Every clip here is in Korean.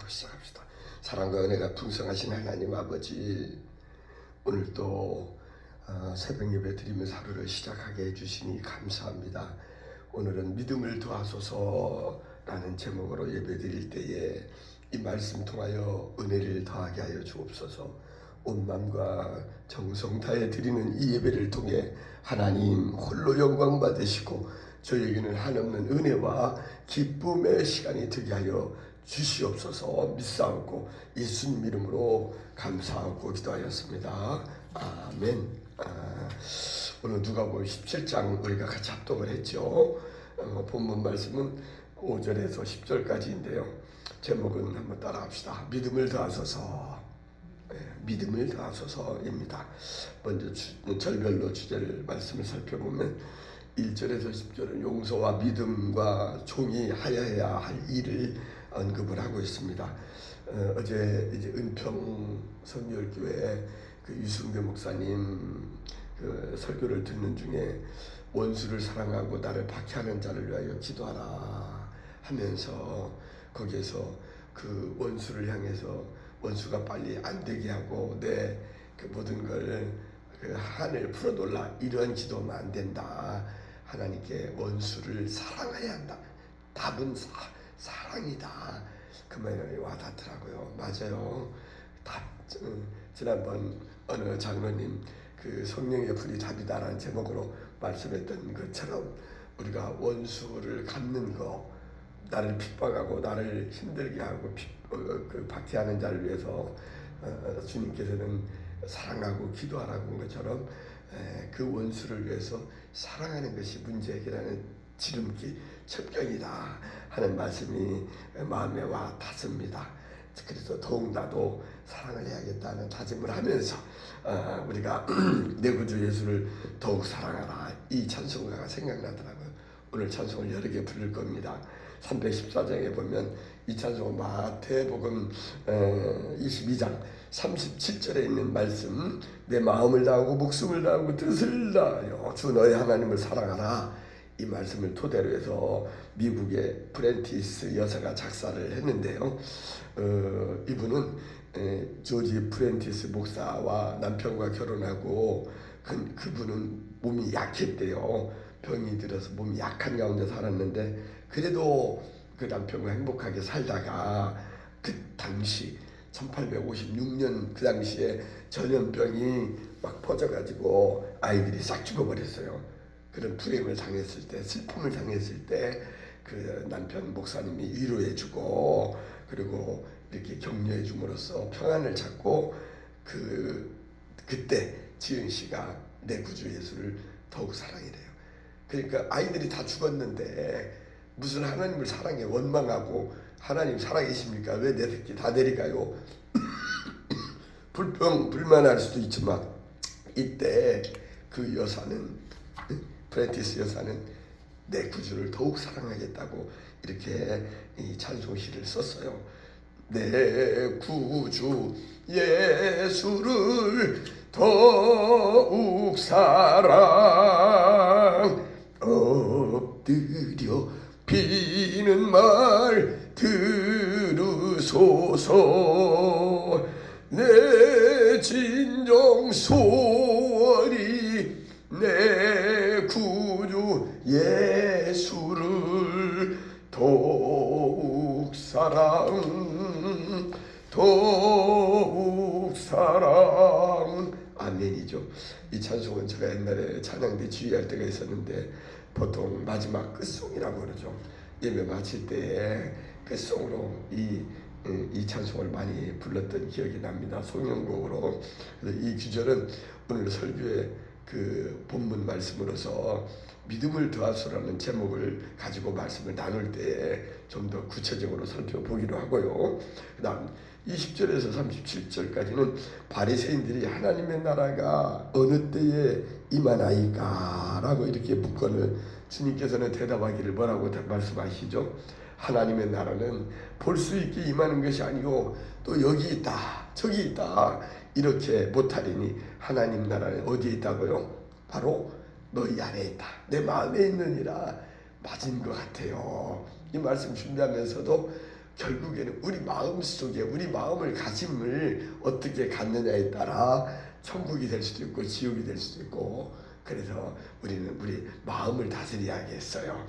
시작합시다. 사랑과 은혜가 풍성하신 하나님 아버지, 오늘 또 새벽 예배 드리면서 하루를 시작하게 해주시니 감사합니다. 오늘은 믿음을 더하소서라는 제목으로 예배 드릴 때에 이 말씀 통하여 은혜를 더하게 하여 주옵소서. 온 마음과 정성 다해 드리는 이 예배를 통해 하나님 홀로 영광 받으시고 저에게는 한없는 은혜와 기쁨의 시간이 되게 하여 주시옵소서. 믿사옵고 예수님 이름으로 감사하고 기도하였습니다. 아멘. 오늘 누가복음 17장 우리가 같이 합독을 했죠. 본문 말씀은 5절에서 10절까지인데요. 제목은 한번 따라합시다. 믿음을 더하소서. 믿음을 더하소서입니다. 먼저 절별로 주제를 말씀을 살펴보면 1절에서 10절은 용서와 믿음과 종이 하여야 할 일을 언급을 하고 있습니다. 어제 이제 은평 성결교회 그 유승교 목사님 그 설교를 듣는 중에 원수를 사랑하고 나를 박해하는 자를 위하여 기도하라 하면서 거기에서 그 원수를 향해서 원수가 빨리 안 되게 하고 내 그 모든 걸 그 한을 풀어놓으라, 이러한 기도하면 안 된다. 하나님께 원수를 사랑해야 한다. 답은 사랑이다. 그 말이 와닿더라고요. 맞아요. 지난번 어느 장로님 그 성령의 불이 답이다라는 제목으로 말씀했던 것처럼 우리가 원수를 갚는 거, 나를 핍박하고 나를 힘들게 하고 그 박해하는 자를 위해서 주님께서는 사랑하고 기도하라고 한 것처럼 그 원수를 위해서 사랑하는 것이 문제 해결하는 지름길, 첩경이다 하는 말씀이 마음에 와 닿습니다. 그래서 더욱 나도 사랑을 해야겠다는 다짐을 하면서 우리가 내 구주 예수를 더욱 사랑하라, 이 찬송가가 생각나더라고요. 오늘 찬송을 여러 개 부를 겁니다. 314장에 보면 이 찬송은 마태복음 22장 37절에 있는 말씀, 내 마음을 다하고 목숨을 다하고 뜻을 다하여 주 너의 하나님을 사랑하라, 이 말씀을 토대로 해서 미국의 프렌티스 여사가 작사를 했는데요. 이분은 조지 프렌티스 목사와 남편과 결혼하고 그분은 몸이 약했대요. 병이 들어서 몸이 약한 가운데 살았는데 그래도 그 남편과 행복하게 살다가 그 당시 1856년 그 당시에 전염병이 막 퍼져가지고 아이들이 싹 죽어버렸어요. 그런 불행을 당했을 때, 슬픔을 당했을 때 그 남편 목사님이 위로해주고 그리고 이렇게 격려해줌으로써 평안을 찾고 그때 지은 씨가 내 구주 예수를 더욱 사랑이래요. 그러니까 아이들이 다 죽었는데 무슨 하나님을 사랑해 원망하고 하나님 살아계십니까? 왜 내 새끼 다 내리가요? 불만할 수도 있지만 이때 그 여사는, 프렌티스 여사는 내 구주를 더욱 사랑하겠다고 이렇게 이 찬송시를 썼어요. 내 구주 예수를 더욱 사랑, 엎드려 비는 말 들으소서. 내 진정 소원이 내 구주 예수를 더욱 사랑, 더욱 사랑. 아멘이죠. 이 찬송은 제가 옛날에 찬양대 지휘할 때가 있었는데 보통 마지막 끝송이라고 그러죠. 예배 마칠 때에 끝송으로 이 찬송을 많이 불렀던 기억이 납니다. 송영곡으로. 이 구절은 오늘 설교의 그 본문 말씀으로서 믿음을 더하소라는 제목을 가지고 말씀을 나눌 때 좀 더 구체적으로 살펴보기로 하고요. 그 다음 20절에서 37절까지는 바리새인들이 하나님의 나라가 어느 때에 임하나이까 라고 이렇게 묻건을 주님께서는 대답하기를 뭐라고 말씀하시죠? 하나님의 나라는 볼 수 있게 임하는 것이 아니고 또 여기 있다 저기 있다 이렇게 못하리니 하나님 나라는 어디에 있다고요? 바로 너희 안에 있다, 내 마음에 있느니라. 맞은 것 같아요. 이 말씀 준비하면서도 결국에는 우리 마음 속에 우리 마음을 가짐을 어떻게 갖느냐에 따라 천국이 될 수도 있고 지옥이 될 수도 있고, 그래서 우리는 우리 마음을 다스려야겠어요.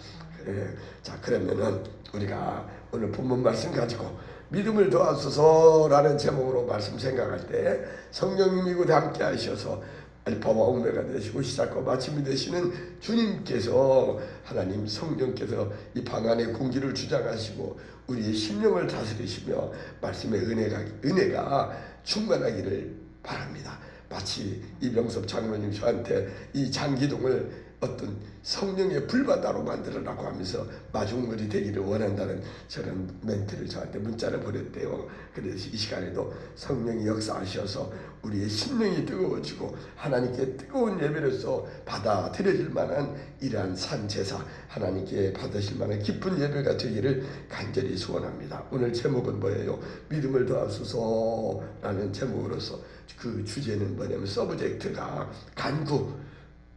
자, 그러면은 우리가 오늘 본문 말씀 가지고 믿음을 더하소서라는 제목으로 말씀 생각할 때, 성령님이 곧 함께 하셔서 알파와 오메가 되시고 시작과 마침이 되시는 주님께서, 하나님 성령께서 이 방 안에 공기를 주장하시고 우리의 심령을 다스리시며 말씀의 은혜가 충만하기를 바랍니다. 마치 이병섭 장로님 저한테 이 장기동을 어떤 성령의 불바다로 만들어라고 하면서 마중물이 되기를 원한다는 저런 멘트를 저한테 문자를 보냈대요. 그래서 이 시간에도 성령이 역사하셔서 우리의 심령이 뜨거워지고 하나님께 뜨거운 예배로서 받아들여질 만한 이러한 산제사, 하나님께 받으실 만한 기쁜 예배가 되기를 간절히 소원합니다. 오늘 제목은 뭐예요? 믿음을 더하소서라는 제목으로서 그 주제는 뭐냐면, 서브젝트가 간구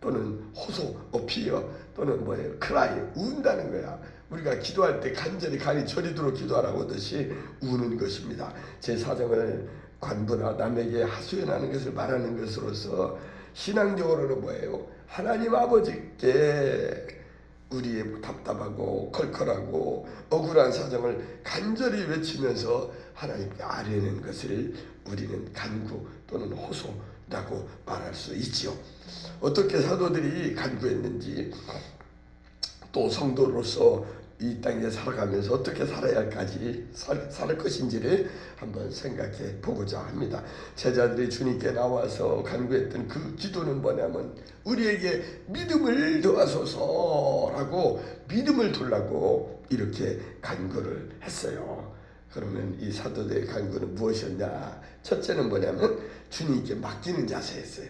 또는 호소, 어피어 또는 뭐예요? 크라이, 운다는 거야. 우리가 기도할 때 간절히 간이 저리도록 기도하라고 하듯이 우는 것입니다. 제 사정을 관부나 남에게 하소연하는 것을 말하는 것으로서 신앙적으로는 뭐예요? 하나님 아버지께 우리의 답답하고 컬컬하고 억울한 사정을 간절히 외치면서 하나님께 아뢰는 것을 우리는 간구 또는 호소라고 말할 수 있지요. 어떻게 사도들이 간구했는지, 또 성도로서 이 땅에 살아가면서 어떻게 살아야 할까지 살 것인지를 한번 생각해 보고자 합니다. 제자들이 주님께 나와서 간구했던 그 기도는 뭐냐면, 우리에게 믿음을 더하소서라고, 믿음을 달라고 이렇게 간구를 했어요. 그러면 이 사도들의 간구는 무엇이었냐? 첫째는 뭐냐면 주님께 맡기는 자세였어요.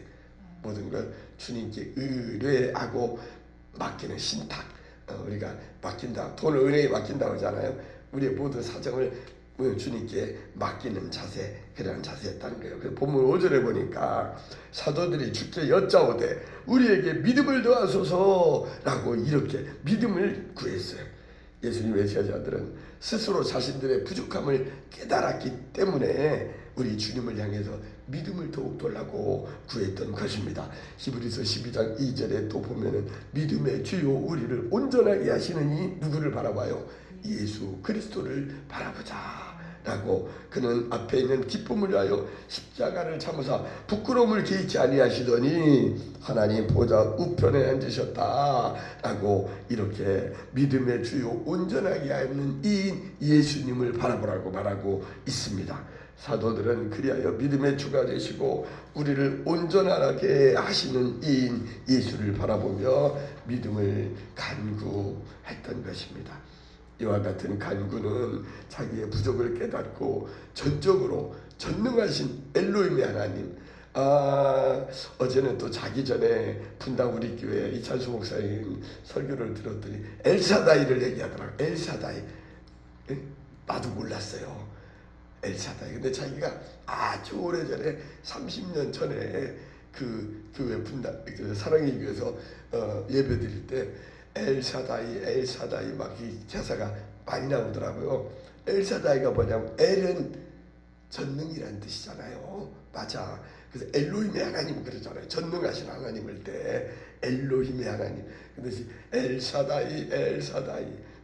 모든 걸 주님께 의뢰하고 맡기는 신탁. 우리가 맡긴다, 돈을 은혜에 맡긴다고 하잖아요. 우리의 모든 사정을 주님께 맡기는 자세, 그런 자세였다는 거예요. 그래서 본문 5절에 보니까 사도들이 주께 여짜오되 우리에게 믿음을 더하소서라고 이렇게 믿음을 구했어요. 예수님의 제자들은 스스로 자신들의 부족함을 깨달았기 때문에 우리 주님을 향해서 믿음을 더욱 달라고 구했던 것입니다. 히브리서 12장 2절에 또 보면은 믿음의 주요 우리를 온전하게 하시는 이 누구를 바라봐요? 예수 그리스도를 바라보자 라고, 그는 앞에 있는 기쁨을 위하여 십자가를 참으사 부끄러움을 개의치 아니하시더니 하나님 보좌 우편에 앉으셨다 라고, 이렇게 믿음의 주요 온전하게 하는 이인 예수님을 바라보라고 말하고 있습니다. 사도들은 그리하여 믿음의 주가 되시고 우리를 온전하게 하시는 이인 예수를 바라보며 믿음을 간구했던 것입니다. 이와 같은 간구는 자기의 부족을 깨닫고 전적으로 전능하신 엘로힘의 하나님, 어제는 또 자기 전에 분당 우리 교회 이찬수 목사님 설교를 들었더니 엘사다이를 얘기하더라고요. 엘사다이. 나도 몰랐어요. 엘사다이. 근데 자기가 아주 오래전에 30년 전에 그 교회 분당 그 사랑의 교회에서 예배 드릴 때 엘사다이 막 이 제사가 많이 나오더라고요. 엘사다이가 뭐냐면 엘은 전능이라는 뜻이잖아요. 맞아. 그래서 엘로힘의 하나님 그러잖아요. 전능하신 하나님일 때 엘로힘의 하나님. 근데 엘사다이.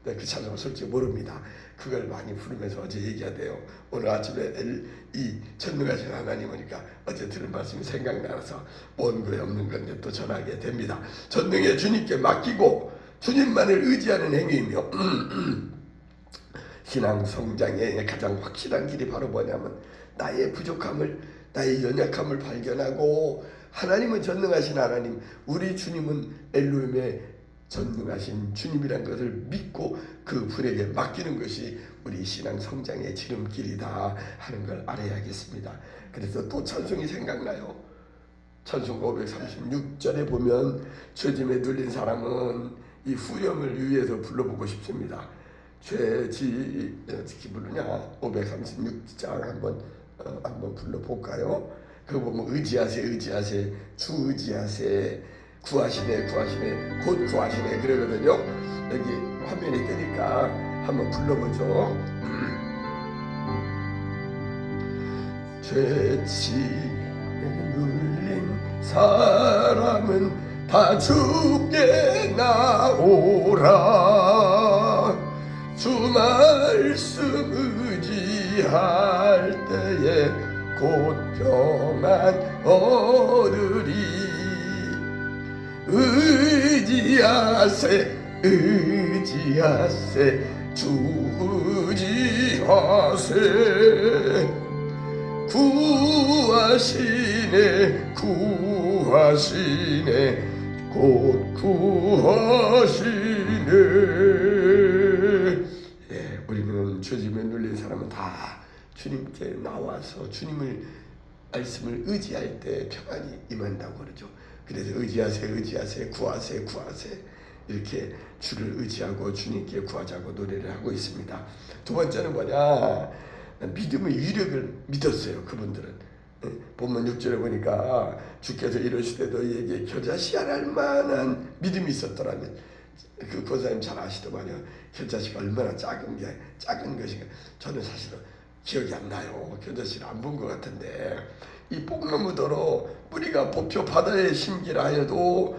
그 찬송을 솔직히 모릅니다. 그걸 많이 부르면서 어제 얘기하대요. 오늘 아침에 이 전능하신 하나님 오니까 어제 들은 말씀이 생각나서 원고에 없는 건데 또 전하게 됩니다. 전능의 주님께 맡기고 주님만을 의지하는 행위이며 신앙 성장의 가장 확실한 길이 바로 뭐냐면 나의 부족함을, 나의 연약함을 발견하고 하나님은 전능하신 하나님, 우리 주님은 엘로힘의 전능하신 주님이란 것을 믿고 그 분에게 맡기는 것이 우리 신앙 성장의 지름길이다 하는 걸 알아야겠습니다. 그래서 또 찬송이 생각나요. 찬송 536절에 보면 죄짐에 눌린 사람은 이 후렴을 위해서 불러보고 싶습니다. 죄지 어떻게 부르냐? 536장 한번 불러볼까요? 그거 보면 의지하세 주 의지하세 구하시네 곧 구하시네 그러거든요. 여기 화면이 뜨니까 한번 불러보죠. 죄치에 눌린 사람은 다 주께 나오라. 주 말씀 의지할 때에 곧 평안 얻으리. 의지하세 의지하세 주 의지하세. 구하시네 구하시네 곧 구하시네. 예, 우리는 죄짐에 눌린 사람은 다 주님께 나와서 주님을 말씀을 의지할 때 평안이 임한다고 그러죠. 그래서 의지하세 의지하세 구하세 구하세 이렇게 주를 의지하고 주님께 구하자고 노래를 하고 있습니다. 두 번째는 뭐냐? 믿음의 위력을 믿었어요. 그분들은 본문 6절에 보니까 주께서 이러시되 너희에게 겨자씨알 만한 믿음이 있었더라면, 그 권사님 잘 아시더만요. 겨자씨가 얼마나 작은 것인가. 저는 사실은 기억이 안 나요. 겨자씨를 안 본 것 같은데, 이 뽕나무더러 뿌리가 뽑혀 바다에 심기라 하여도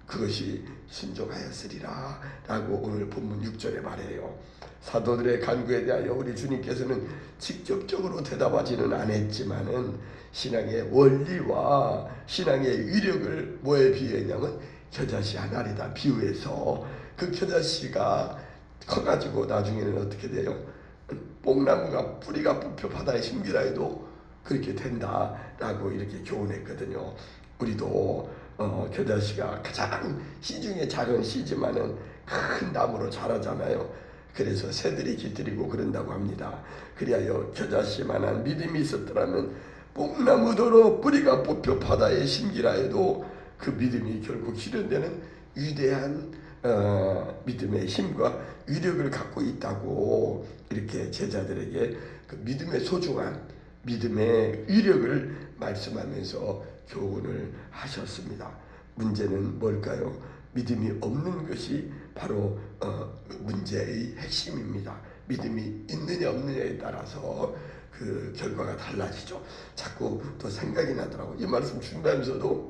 그것이 순종하였으리라 라고 오늘 본문 6절에 말해요. 사도들의 간구에 대하여 우리 주님께서는 직접적으로 대답하지는 않았지만은 신앙의 원리와 신앙의 위력을 뭐에 비유했냐면 겨자씨 하나리다 비유해서, 그 겨자씨가 커가지고 나중에는 어떻게 돼요? 뽕나무가 뿌리가 뽑혀 바다에 심기라 해도 그렇게 된다라고 이렇게 교훈했거든요. 우리도 겨자씨가 가장 씨 중에 작은 씨지만은 큰 나무로 자라잖아요. 그래서 새들이 깃들이고 그런다고 합니다. 그리하여 겨자씨만한 믿음이 있었더라면 뽕나무더러 뿌리가 뽑혀 바다에 심기라 해도 그 믿음이 결국 실현되는 위대한 믿음의 힘과 위력을 갖고 있다고 이렇게 제자들에게 그 믿음의 소중한 믿음의 위력을 말씀하면서 교훈을 하셨습니다. 문제는 뭘까요? 믿음이 없는 것이 바로 문제의 핵심입니다. 믿음이 있느냐 없느냐에 따라서 그 결과가 달라지죠. 자꾸 또 생각이 나더라고요. 이 말씀 준비하면서도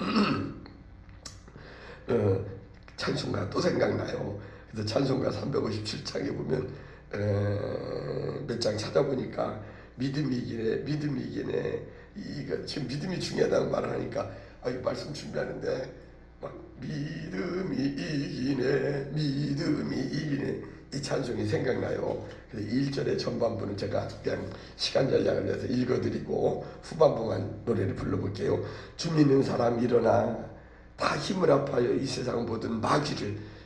찬송가 또 생각나요. 그래서 찬송가 357장에 보면 몇 장 찾아보니까 믿음이 이기네. 이거 지금 믿음이 중요하다는 말을 하니까 이 말씀 준비하는데 막 믿음이 이기네 이 찬송이 생각나요. 그래서 1절의 전반부는 제가 그냥 시간 전략을 내서 읽어드리고 후반부만 노래를 불러볼게요. 주 믿는 사람 일어나 다 힘을 합하여 이 세상 모든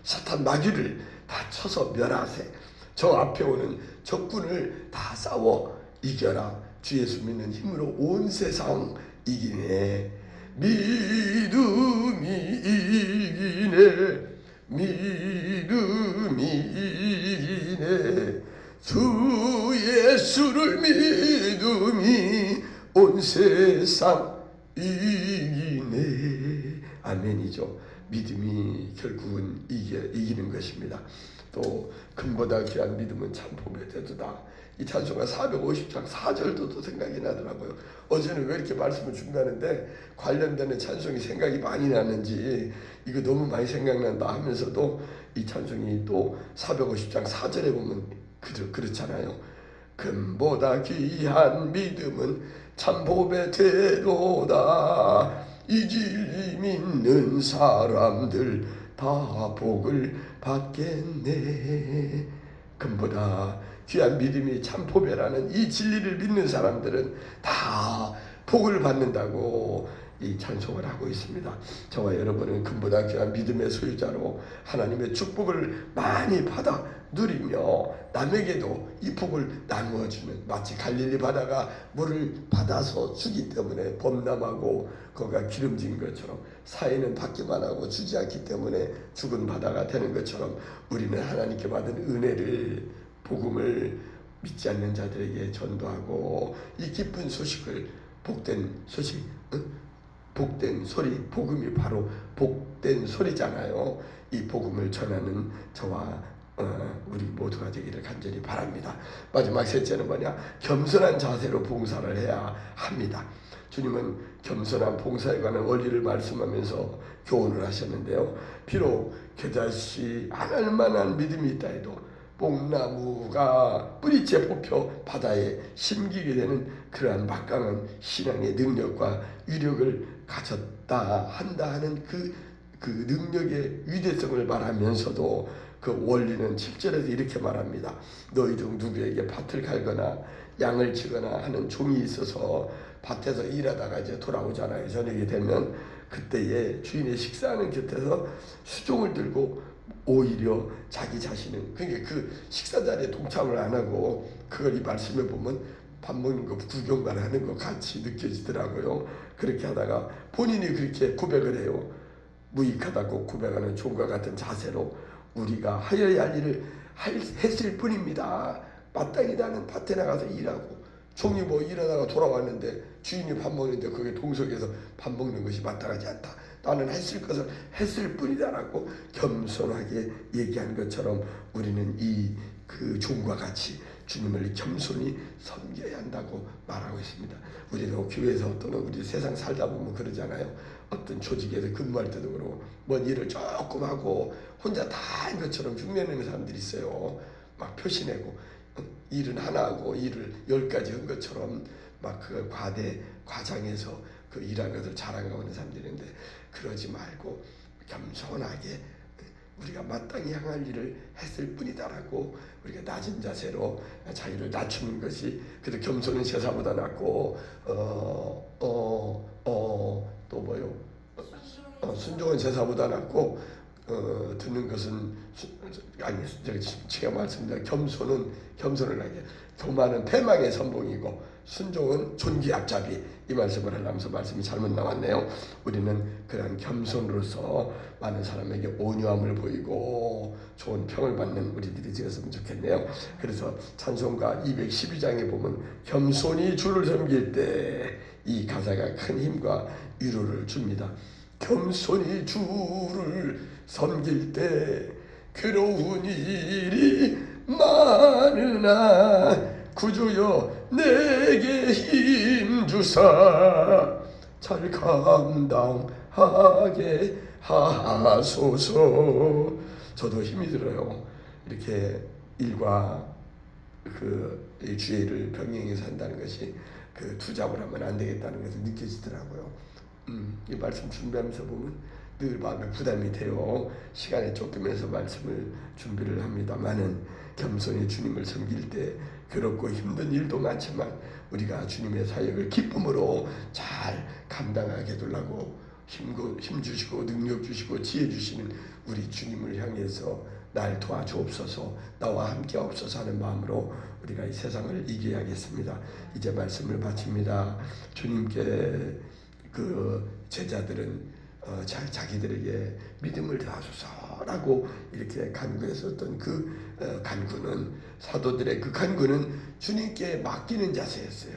사탄 마귀를 다 쳐서 멸하세. 저 앞에 오는 적군을 다 싸워 이겨라. 주 예수 믿는 힘으로 온 세상 이기네. 믿음이 이기네. 주 예수를 믿음이 온 세상 이기네. 아멘이죠. 믿음이 결국은 이기는 것입니다. 또 금보다 귀한 믿음은 참 보배 되도다. 이 찬송가 450장 4절도 또 생각이 나더라고요. 어제는 왜 이렇게 말씀을 준비하는데 관련되는 찬송이 생각이 많이 나는지 이거 너무 많이 생각난다 하면서도 이 찬송이 또 450장 4절에 보면 그렇잖아요. 금보다 귀한 믿음은 참 보배 되도다. 이 진리 믿는 사람들 다 복을 받겠네. 금보다 귀한 믿음이 참 보배라는 이 진리를 믿는 사람들은 다 복을 받는다고 이 찬송을 하고 있습니다. 저와 여러분은 금보다 귀한 믿음의 소유자로 하나님의 축복을 많이 받아 누리며 남에게도 이 복을 나누어주는, 마치 갈릴리 바다가 물을 받아서 주기 때문에 범람하고 거기가 기름진 것처럼 사이는 받기만 하고 주지 않기 때문에 죽은 바다가 되는 것처럼 우리는 하나님께 받은 은혜를, 복음을 믿지 않는 자들에게 전도하고 이 기쁜 소식을, 복된 소식, 복된 소리, 복음이 바로 복된 소리잖아요. 이 복음을 전하는 저와 우리 모두가 되기를 간절히 바랍니다. 마지막 셋째는 뭐냐? 겸손한 자세로 봉사를 해야 합니다. 주님은 겸손한 봉사에 관한 원리를 말씀하면서 교훈을 하셨는데요. 비록 겨자씨 안 할 만한 믿음이 있다 해도 뽕나무가 뿌리째 뽑혀 바다에 심기게 되는 그러한 막강한 신앙의 능력과 위력을 가졌다 한다 하는 그 능력의 위대성을 말하면서도 그 원리는 7절에서 이렇게 말합니다. 너희 중 누구에게 밭을 갈거나 양을 치거나 하는 종이 있어서 밭에서 일하다가 이제 돌아오잖아요. 저녁이 되면 그때에 주인의 식사하는 곁에서 수종을 들고 오히려 자기 자신은 그러니까 그 식사 자리에 동참을 안 하고 그걸 이 말씀에 보면 밥 먹는 거 구경만 하는 것 같이 느껴지더라고요. 그렇게 하다가 본인이 그렇게 고백을 해요. 무익하다고 고백하는 종과 같은 자세로 우리가 하여야 할 일을 했을 뿐입니다. 마땅히 나는 밭에 나가서 일하고 종이 뭐 일하다가 돌아왔는데 주인이 밥 먹는데 거기에 동석해서 밥 먹는 것이 마땅하지 않다. 나는 했을 것을 했을 뿐이다라고 겸손하게 얘기한 것처럼 우리는 이 그 종과 같이 주님을 겸손히 섬겨야 한다고 말하고 있습니다. 우리도 교회에서 또는 우리 세상 살다 보면 그러잖아요. 어떤 조직에서 근무할 때도 그러고 뭔 일을 조금 하고 혼자 다 한 것처럼 흉내내는 사람들이 있어요. 막 표시내고 일은 하나 하고 일을 10가지 한 것처럼 막 그 과장해서 그 일한 것을 자랑하고 있는 사람들이 있는데 그러지 말고 겸손하게 우리가 마땅히 향할 일을 했을 뿐이다라고 우리가 낮은 자세로 자기를 낮추는 것이 그래도 겸손은 제사보다 낫고 또 뭐요? 순종은 제사보다 낫고 듣는 것은 제가 말씀드린 겸손을 하게 교만은 패망의 선봉이고 순종은 존귀 앞잡이 이 말씀을 하면서 말씀이 잘못 나왔네요. 우리는 그런 겸손으로서 많은 사람에게 온유함을 보이고 좋은 평을 받는 우리들이 되었으면 좋겠네요. 그래서 찬송가 212장에 보면 겸손히 주를 섬길 때 이 가사가 큰 힘과 위로를 줍니다. 겸손히 주를 섬길 때 괴로운 일이 많으나 구주여 내게 힘 주사 잘 감당하게 하소서. 저도 힘이 들어요. 이렇게 일과 이 주의를 병행해서 한다는 것이 그 투잡을 하면 안 되겠다는 것을 느껴지더라고요. 이 말씀 준비하면서 보면 늘 마음에 부담이 돼요. 시간에 쫓기면서 말씀을 준비를 합니다만은 겸손히 주님을 섬길 때 괴롭고 힘든 일도 많지만 우리가 주님의 사역을 기쁨으로 잘 감당하게 되려고 힘 주시고 능력 주시고 지혜 주시는 우리 주님을 향해서 날 도와주옵소서, 나와 함께 없어서 하는 마음으로 우리가 이 세상을 이겨야겠습니다. 이제 말씀을 마칩니다. 주님께 그 제자들은 자기들에게 믿음을 다하소서라고 이렇게 간구했었던 그 간구는 사도들의 그 간구는 주님께 맡기는 자세였어요.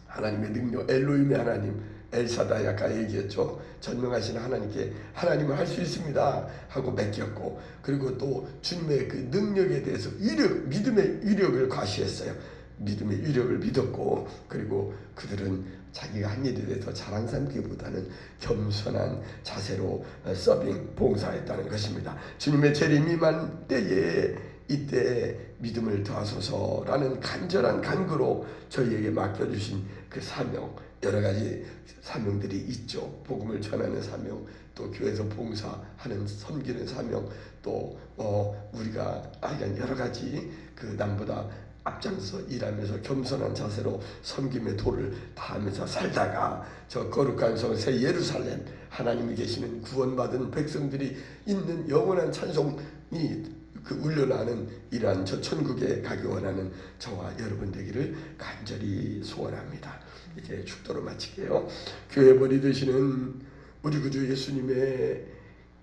하나님의 능력, 엘로힘의 하나님, 엘사다이 아까 얘기했죠. 전능하신 하나님께 하나님은 할 수 있습니다 하고 맡겼고, 그리고 또 주님의 그 능력에 대해서 믿음의 위력을 과시했어요. 믿음의 위력을 믿었고, 그리고 그들은 자기가 한 일에 대해서 자랑 삼기보다는 겸손한 자세로 서빙, 봉사했다는 것입니다. 주님의 재림이 임한 때에 이때 믿음을 더하소서라는 간절한 간구로 저희에게 맡겨주신 그 사명, 여러 가지 사명들이 있죠. 복음을 전하는 사명, 또 교회에서 봉사하는 섬기는 사명, 또 우리가 여러 가지 그 남보다 앞장서 일하면서 겸손한 자세로 섬김의 도를 다하면서 살다가 저 거룩한 성 새 예루살렘, 하나님이 계시는 구원받은 백성들이 있는 영원한 찬송이 그 울려나는 이러한 저 천국에 가기 원하는 저와 여러분 되기를 간절히 소원합니다. 이제 축도로 마칠게요. 교회 머리 되시는 우리 구주 예수님의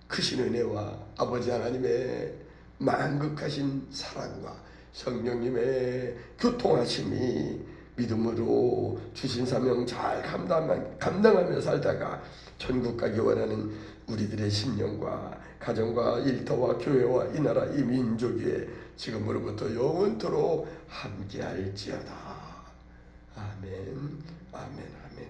크신 은혜와 아버지 하나님의 만극하신 사랑과 성령님의 교통하심이 믿음으로 주신 사명 잘 감당하며 살다가 천국 가기 원하는 우리들의 심령과 가정과 일터와 교회와 이 나라 이 민족 위에 지금으로부터 영원토록 함께할지어다. 아멘, 아멘, 아멘.